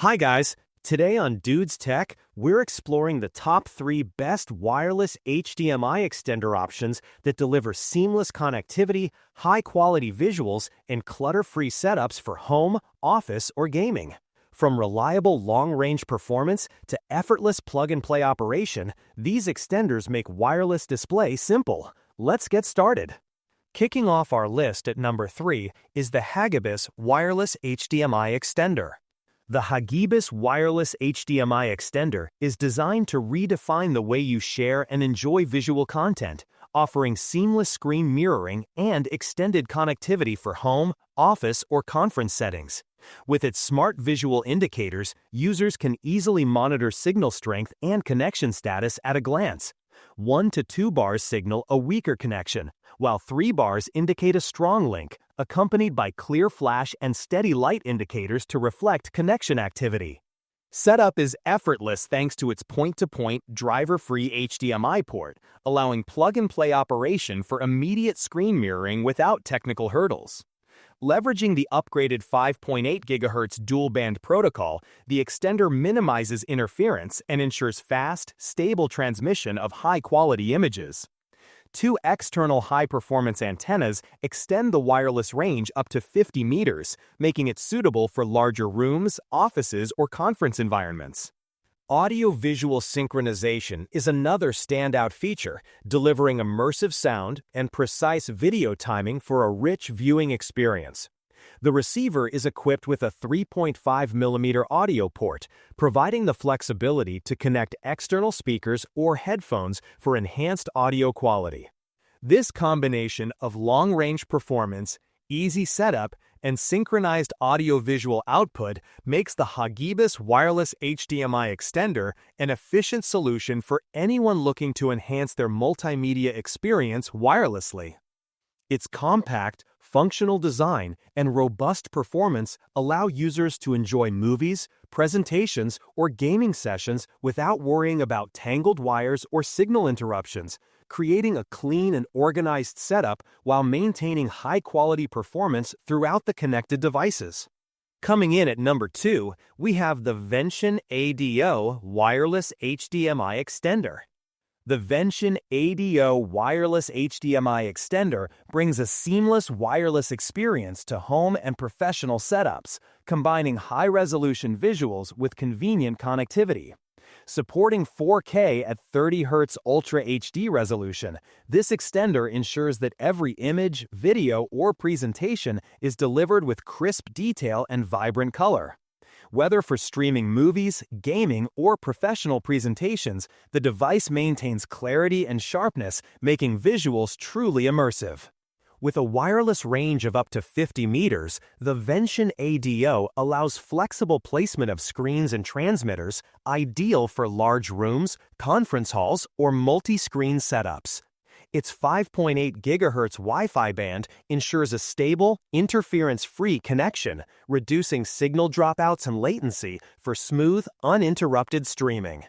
Hi guys, today on Dude's Tech, we're exploring the top 3 best wireless HDMI extender options that deliver seamless connectivity, high-quality visuals, and clutter-free setups for home, office, or gaming. From reliable long-range performance to effortless plug-and-play operation, these extenders make wireless display simple. Let's get started. Kicking off our list at number 3 is the Hagibis Wireless HDMI Extender. The Hagibis Wireless HDMI Extender is designed to redefine the way you share and enjoy visual content, offering seamless screen mirroring and extended connectivity for home, office, or conference settings. With its smart visual indicators, users can easily monitor signal strength and connection status at a glance. 1 to 2 bars signal a weaker connection, while 3 bars indicate a strong link, accompanied by clear flash and steady light indicators to reflect connection activity. Setup is effortless thanks to its point-to-point, driver-free HDMI port, allowing plug-and-play operation for immediate screen mirroring without technical hurdles. Leveraging the upgraded 5.8 GHz dual-band protocol, the extender minimizes interference and ensures fast, stable transmission of high-quality images. 2 external high-performance antennas extend the wireless range up to 50 meters, making it suitable for larger rooms, offices, or conference environments. Audio-visual synchronization is another standout feature, delivering immersive sound and precise video timing for a rich viewing experience. The receiver is equipped with a 3.5mm audio port, providing the flexibility to connect external speakers or headphones for enhanced audio quality. This combination of long-range performance, easy setup, and synchronized audio-visual output makes the Hagibis Wireless HDMI Extender an efficient solution for anyone looking to enhance their multimedia experience wirelessly. Its compact, functional design and robust performance allow users to enjoy movies, presentations, or gaming sessions without worrying about tangled wires or signal interruptions, creating a clean and organized setup while maintaining high-quality performance throughout the connected devices. Coming in at number 2, we have the Vention ADO Wireless HDMI Extender. The Vention ADO Wireless HDMI Extender brings a seamless wireless experience to home and professional setups, combining high-resolution visuals with convenient connectivity. Supporting 4K at 30 Hz Ultra HD resolution, this extender ensures that every image, video, or presentation is delivered with crisp detail and vibrant color. Whether for streaming movies, gaming, or professional presentations, the device maintains clarity and sharpness, making visuals truly immersive. With a wireless range of up to 50 meters, the Vention ADO allows flexible placement of screens and transmitters, ideal for large rooms, conference halls, or multi-screen setups. Its 5.8 GHz Wi-Fi band ensures a stable, interference-free connection, reducing signal dropouts and latency for smooth, uninterrupted streaming.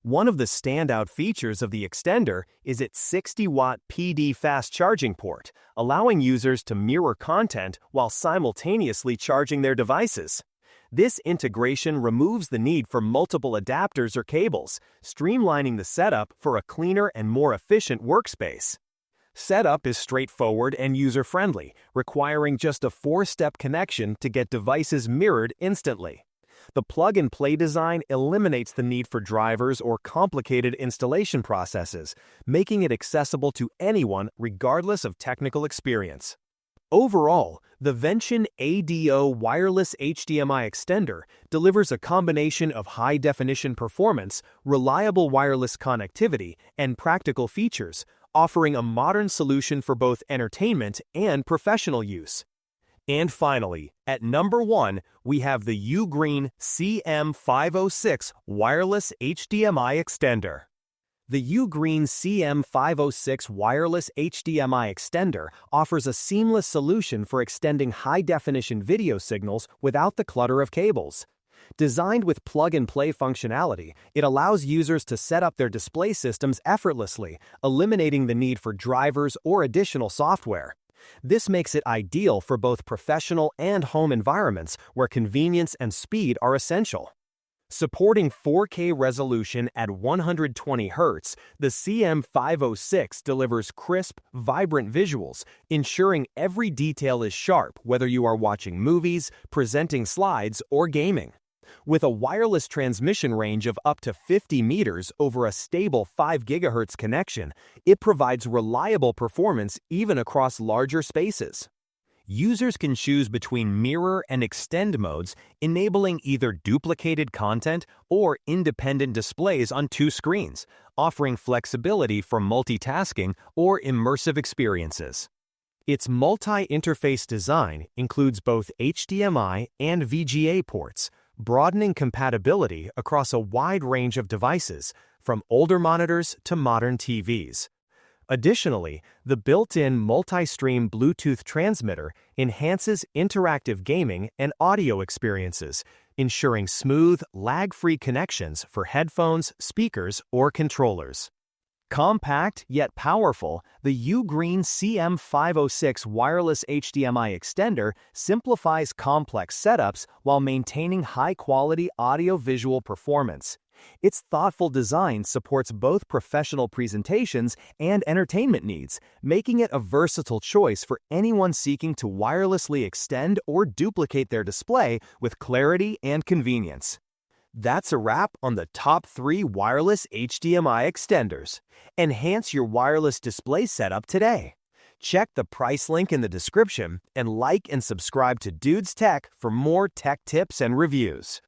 One of the standout features of the extender is its 60-watt PD fast charging port, allowing users to mirror content while simultaneously charging their devices. This integration removes the need for multiple adapters or cables, streamlining the setup for a cleaner and more efficient workspace. Setup is straightforward and user-friendly, requiring just a 4-step connection to get devices mirrored instantly. The plug-and-play design eliminates the need for drivers or complicated installation processes, making it accessible to anyone regardless of technical experience. Overall, the Vention ADO Wireless HDMI Extender delivers a combination of high-definition performance, reliable wireless connectivity, and practical features, offering a modern solution for both entertainment and professional use. And finally, at number 1, we have the Ugreen CM506 Wireless HDMI Extender. The Ugreen CM506 Wireless HDMI Extender offers a seamless solution for extending high-definition video signals without the clutter of cables. Designed with plug-and-play functionality, it allows users to set up their display systems effortlessly, eliminating the need for drivers or additional software. This makes it ideal for both professional and home environments where convenience and speed are essential. Supporting 4K resolution at 120 Hz, the CM506 delivers crisp, vibrant visuals, ensuring every detail is sharp whether you are watching movies, presenting slides, or gaming. With a wireless transmission range of up to 50 meters over a stable 5 GHz connection, it provides reliable performance even across larger spaces. Users can choose between mirror and extend modes, enabling either duplicated content or independent displays on two screens, offering flexibility for multitasking or immersive experiences. Its multi-interface design includes both HDMI and VGA ports, broadening compatibility across a wide range of devices, from older monitors to modern TVs. Additionally, the built-in multi-stream Bluetooth transmitter enhances interactive gaming and audio experiences, ensuring smooth, lag-free connections for headphones, speakers, or controllers. Compact yet powerful, the Ugreen CM506 wireless HDMI extender simplifies complex setups while maintaining high-quality audio-visual performance. Its thoughtful design supports both professional presentations and entertainment needs, making it a versatile choice for anyone seeking to wirelessly extend or duplicate their display with clarity and convenience. That's a wrap on the top 3 wireless HDMI extenders. Enhance your wireless display setup today. Check the price link in the description and like and subscribe to Dude's Tech for more tech tips and reviews.